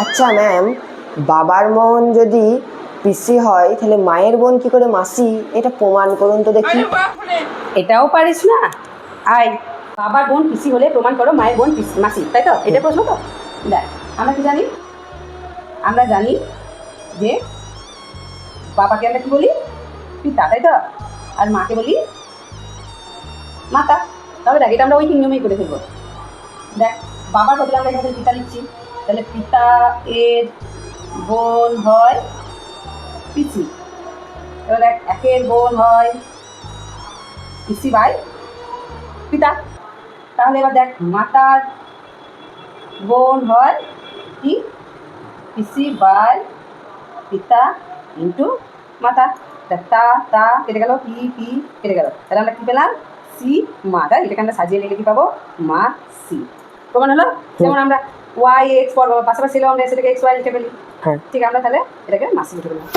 আচ্ছা ম্যাম, বাবার বোন যদি পিসি হয় তাহলে মায়ের বোন কি করে মাসি? এটা প্রমাণ করুন তো দেখি। এটাও পারিস না? আয়, বাবার বোন পিসি হলে প্রমাণ করো মায়ের বোন পিসি মাসি, তাই তো? এটা প্রশ্ন তো। দেখ, আমরা কি জানি? আমরা জানি যে বাবাকে আমরা কি বলি? পিতা, তাই তো? আর মাকে বলি মাতা। তাহলে দেখ, এটা আমরা ওই নিয়মেই করে ফেলবো। দেখ, বাবার বদলে আমরা এখানে পিতা লিখছি, তাহলে পিতা এর বোন হয় পিসি। এবার দেখ, একের বোন হয় পিসি বাই পিতা। তাহলে এবার দেখ, মাতার বোন হয় কি? পিসি বাই পিতা ইন্টু মাতা। দেখ, তা তা কেটে গেল, পি পি কেটে গেল, তাহলে আমরা কি পেলাম? সি মা। তাই এটাকে আমরা সাজিয়ে লিখে কি পাবো? মা সি। প্রমাণ হলো? যেমন আমরা ওয়াই এক্স পাশাপাশি ছিল, আমরা সেটাকে এক্স ওয়াই লিখে ফেলি। হ্যাঁ ঠিক, আমরা তাহলে এটাকে মাসি লিখে ফেললাম।